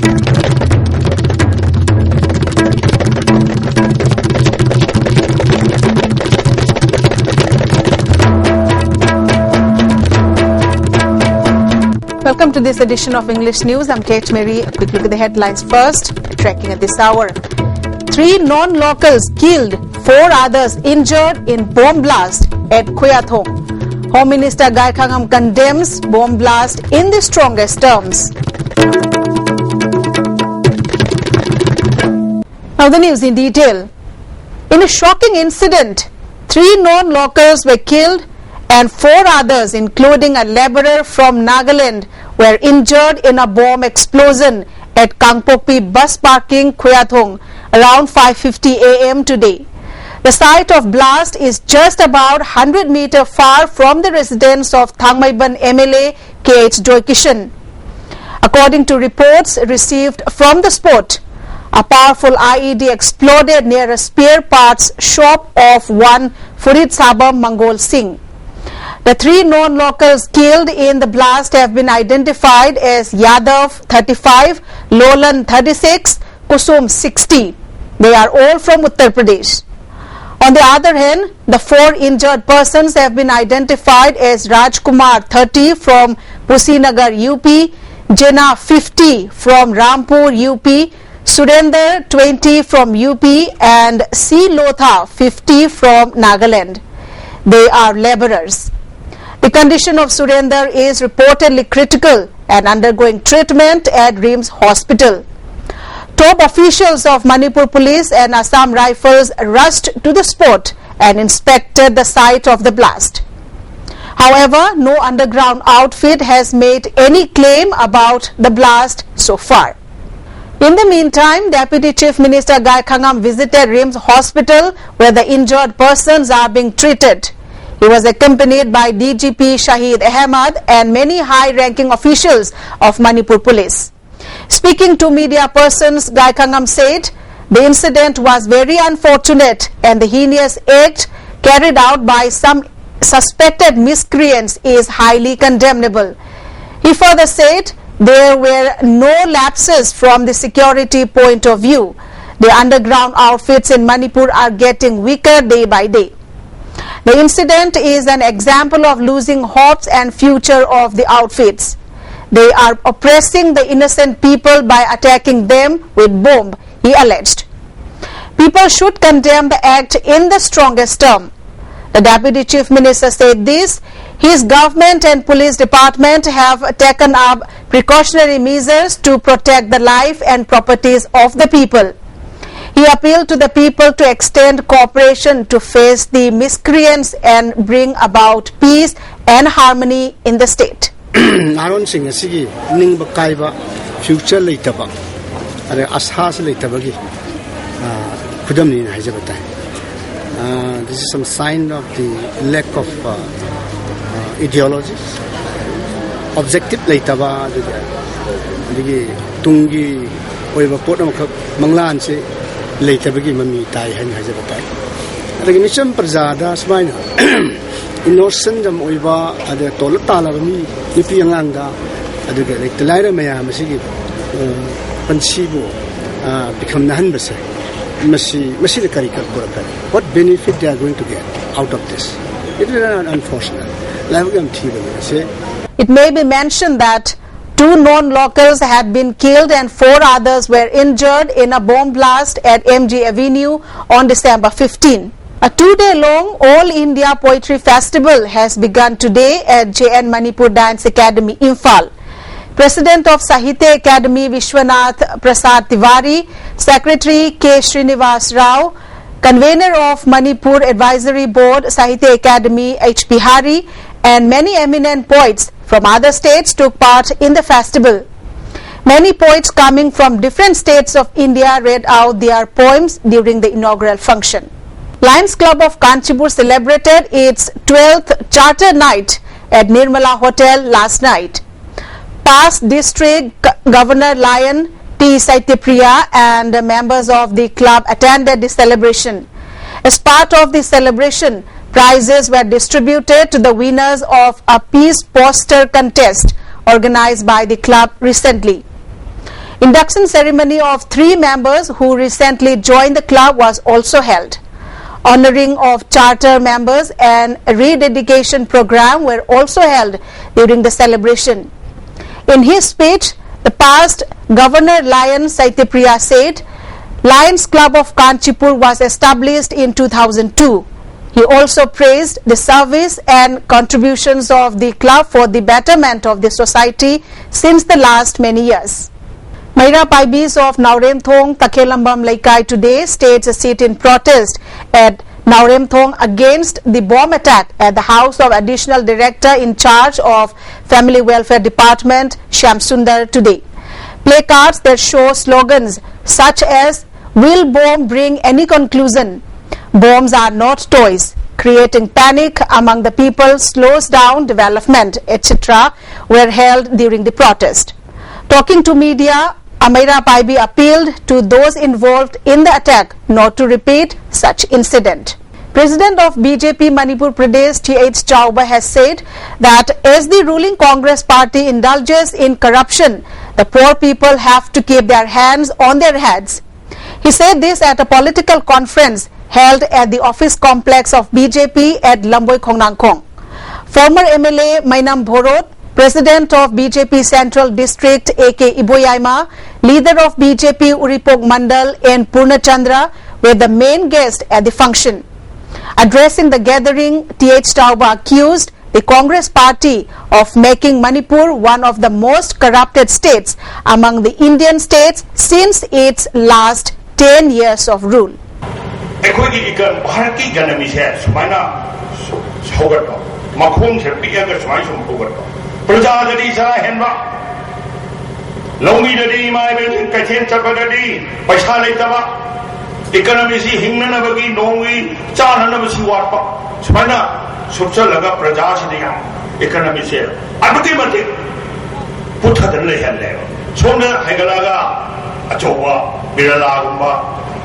Welcome to this edition of English News. I'm Kate Mary. A quick look at the headlines first. Tracking at this hour. 3 non-locals killed, 4 others injured in bomb blast at Khuyathong. Home Minister Gai Khangam condemns bomb blast in the strongest terms. Now the news in detail. In a shocking incident, 3 non-locals were killed and 4 others, including a laborer from Nagaland, were injured in a bomb explosion at Kangpokpi bus parking, Khuyathong, around 5:50 a.m. today. The site of blast is just about 100 meters far from the residence of Thangmaiban MLA K.H. Doikishan. According to reports received from the spot, a powerful IED exploded near a spare parts shop of one Furid Sabam Mangol Singh. The 3 non-locals killed in the blast have been identified as Yadav 35, Lolan 36, Kusum 60. They are all from Uttar Pradesh. On the other hand, the 4 injured persons have been identified as Rajkumar 30 from Pusinagar UP, Jena 50 from Rampur UP, Surender 20 from UP and C. Lotha 50 from Nagaland. They are laborers. The condition of Surender is reportedly critical and undergoing treatment at RIMS Hospital. Top officials of Manipur Police and Assam Rifles rushed to the spot and inspected the site of the blast. However, no underground outfit has made any claim about the blast so far. In the meantime, Deputy Chief Minister Gai Khangam visited RIMS Hospital where the injured persons are being treated. He was accompanied by DGP Shahid Ahmad and many high-ranking officials of Manipur Police. Speaking to media persons, Gai Khangam said the incident was very unfortunate and the heinous act carried out by some suspected miscreants is highly condemnable. He further said there were no lapses from the security point of view. The underground outfits in Manipur are getting weaker day by day. The incident is an example of losing hopes and future of the outfits. They are oppressing the innocent people by attacking them with bomb, he alleged. People should condemn the act in the strongest term. The Deputy Chief Minister said this. His government and police department have taken up precautionary measures to protect the life and properties of the people. He appealed to the people to extend cooperation to face the miscreants and bring about peace and harmony in the state. Naron sing asigi ningba kaiba future laitaba are ashas laitabagi khudam ni haijabatai. This is some sign of the lack of ideologies, objective laitaba digi tungi oiba potna manglan se leitabagi mami tai han hajabatai adagi nisam prajada smaina innocent jam oiba ade tol tala mi nipi anganga aduga leitlai mayam asigi pansibo become nahan base masi kari ka korakari. What benefit they are going to get out of this? It is unfortunate. It may be mentioned that 2 non-locals had been killed and 4 others were injured in a bomb blast at MG Avenue on December 15. A 2-day-long All India Poetry Festival has begun today at JN Manipur Dance Academy, Imphal. President of Sahitya Academy Vishwanath Prasad Tiwari, Secretary K. Srinivas Rao, Convener of Manipur Advisory Board Sahitya Academy H. Bihari, and many eminent poets from other states took part in the festival. Many poets coming from different states of India read out their poems during the inaugural function. Lions Club of Kanchipur celebrated its 12th Charter Night at Nirmala Hotel last night. Past District Governor Lion T. Saityapriya and members of the club attended the celebration. As part of the celebration, prizes were distributed to the winners of a peace poster contest organized by the club recently. Induction ceremony of 3 members who recently joined the club was also held. Honoring of charter members and a rededication program were also held during the celebration. In his speech, the past Governor Lion Saityapriya said, Lions Club of Kanchipur was established in 2002. He also praised the service and contributions of the club for the betterment of the society since the last many years. Maira Paibis of Nauremthong Takhelambam Laikai today staged a sit-in protest at Nauremthong against the bomb attack at the house of Additional Director in charge of Family Welfare Department Shamsundar today. Placards that show slogans such as "Will bomb bring any conclusion? Bombs are not toys. Creating panic among the people slows down development," etc. were held during the protest. Talking to media, Amaira Paibi appealed to those involved in the attack not to repeat such incident. President of BJP Manipur Pradesh T.H. Chauba has said that as the ruling Congress party indulges in corruption, the poor people have to keep their hands on their heads. He said this at a political conference held at the office complex of BJP at Lamboy Khongnangkhong. Former MLA Mainam Bhorot, President of BJP Central District A.K. Iboyaima, leader of BJP Uripok Mandal and Purnachandra were the main guests at the function. Addressing the gathering, T.H. Chauba accused the Congress party of making Manipur one of the most corrupted states among the Indian states since its last 10 years of rule. Prajadadi Sara Henba Lomi Dadi, my Katin Chapadadi, Pashalitava, economy Hingmanabagi, Nongi, Chananabasi Wapa, Smana, Subsalaga Prajasidia, economy sale. Abatimati put her the level. Sona Hegalaga, Achowa, Biralagumba.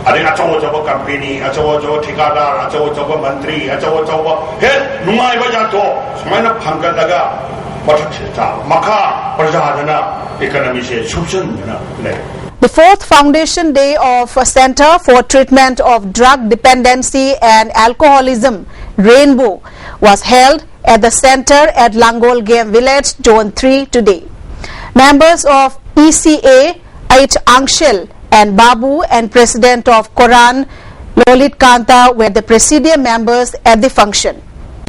Ada acawa-cawa company, acawa-cawa tikadar, acawa-cawa menteri, acawa-cawa he numai bajato semuanya pangkat daga matak cerita maka perjalanan ekonomi se subsan le. The 4th Foundation Day of Center for Treatment of Drug Dependency and Alcoholism, Rainbow, was held at the center at Langol Game Village, Zone 3 today. Members of ECA, H. Angshel and Babu and President of Quran, Lolit Kanta, were the presidium members at the function.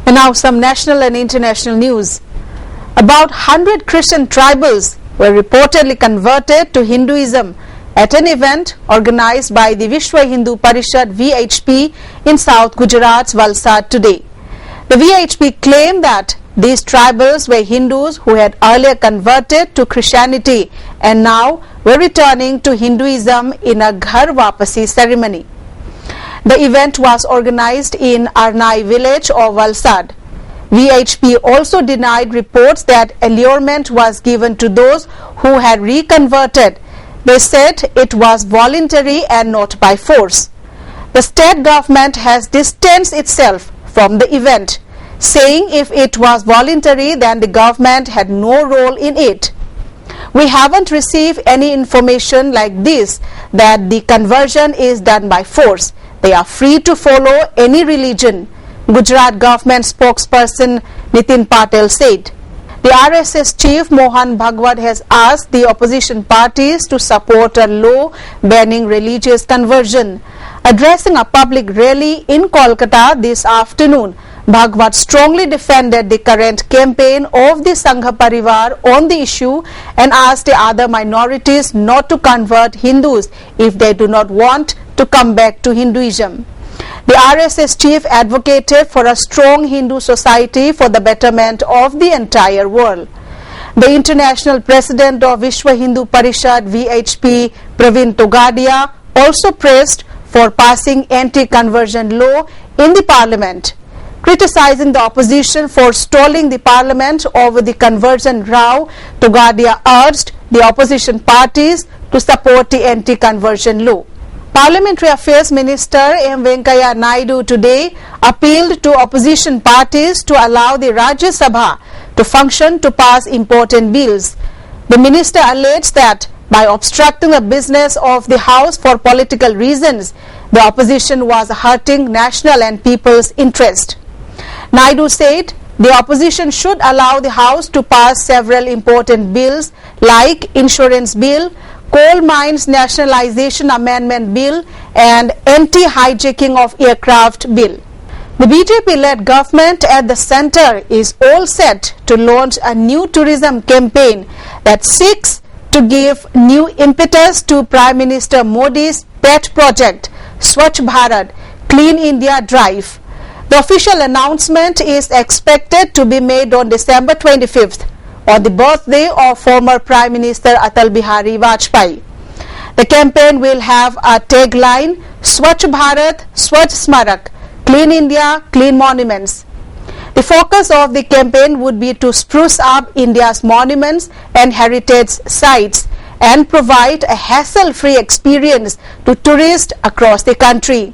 And now some national and international news. About 100 Christian tribals were reportedly converted to Hinduism at an event organized by the Vishwa Hindu Parishad VHP in South Gujarat's Valsad today. The VHP claimed that these tribals were Hindus who had earlier converted to Christianity and now were returning to Hinduism in a Ghar Wapasi ceremony. The event was organized in Arnai village of Valsad. VHP also denied reports that allurement was given to those who had reconverted. They said it was voluntary and not by force. The state government has distanced itself from the event, saying if it was voluntary then the government had no role in it. We haven't received any information like this that the conversion is done by force. They are free to follow any religion, Gujarat government spokesperson Nitin Patel said. The RSS chief Mohan Bhagwat has asked the opposition parties to support a law banning religious conversion. Addressing a public rally in Kolkata this afternoon, Bhagwat strongly defended the current campaign of the Sangha Parivar on the issue and asked the other minorities not to convert Hindus if they do not want to come back to Hinduism. The RSS chief advocated for a strong Hindu society for the betterment of the entire world. The international president of Vishwa Hindu Parishad VHP, Praveen Togadia, also pressed for passing anti-conversion law in the parliament. Criticizing the opposition for stalling the parliament over the conversion row, Togadia urged the opposition parties to support the anti-conversion law. Parliamentary Affairs Minister M. Venkaiah Naidu today appealed to opposition parties to allow the Rajya Sabha to function to pass important bills. The minister alleged that by obstructing the business of the House for political reasons, the opposition was hurting national and people's interest. Naidu said the opposition should allow the House to pass several important bills like Insurance Bill, Coal Mines Nationalization Amendment Bill and Anti-Hijacking of Aircraft Bill. The BJP-led government at the centre is all set to launch a new tourism campaign that seeks to give new impetus to Prime Minister Modi's pet project, Swachh Bharat Clean India Drive. The official announcement is expected to be made on December 25th, on the birthday of former Prime Minister Atal Bihari Vajpayee. The campaign will have a tagline, Swachh Bharat, Swachh Smarak, Clean India, Clean Monuments. The focus of the campaign would be to spruce up India's monuments and heritage sites and provide a hassle-free experience to tourists across the country.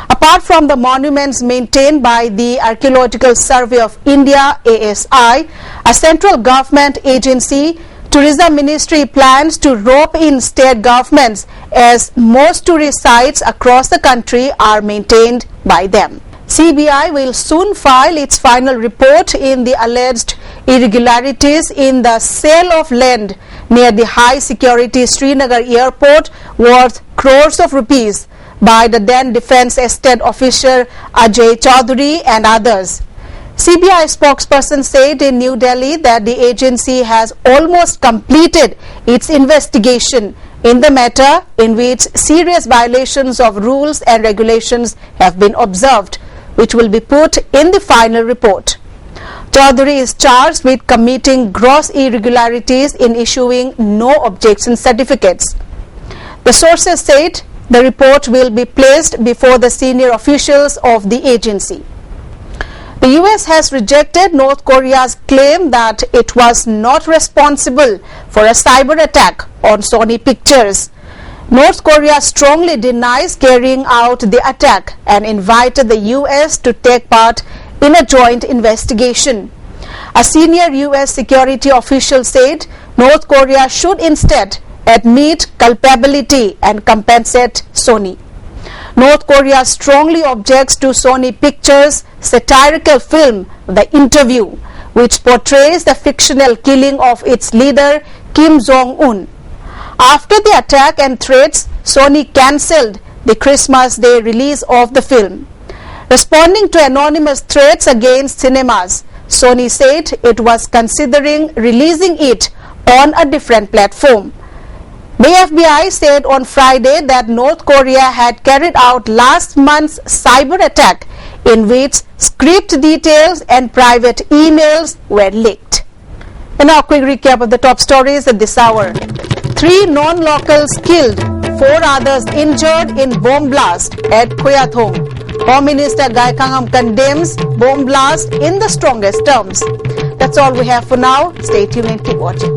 Apart from the monuments maintained by the Archaeological Survey of India (ASI), a central government agency, Tourism Ministry plans to rope in state governments as most tourist sites across the country are maintained by them. CBI will soon file its final report in the alleged irregularities in the sale of land near the high-security Srinagar airport worth crores of rupees by the then Defence Estate Officer Ajay Chaudhary and others. CBI spokesperson said in New Delhi that the agency has almost completed its investigation in the matter, in which serious violations of rules and regulations have been observed, which will be put in the final report. Chaudhary is charged with committing gross irregularities in issuing no objection certificates. The sources said the report will be placed before the senior officials of the agency. The US has rejected North Korea's claim that it was not responsible for a cyber attack on Sony Pictures. North Korea strongly denies carrying out the attack and invited the US to take part in a joint investigation. A senior US security official said North Korea should instead admit culpability and compensate Sony. North Korea strongly objects to Sony Pictures' satirical film, The Interview, which portrays the fictional killing of its leader Kim Jong-un. After the attack and threats, Sony cancelled the Christmas Day release of the film. Responding to anonymous threats against cinemas, Sony said it was considering releasing it on a different platform. The FBI said on Friday that North Korea had carried out last month's cyber attack in which script details and private emails were leaked. And now a quick recap of the top stories at this hour. 3 non-locals killed, 4 others injured in bomb blast at Koyathong. Home Minister Gai Khangam condemns bomb blast in the strongest terms. That's all we have for now. Stay tuned and keep watching.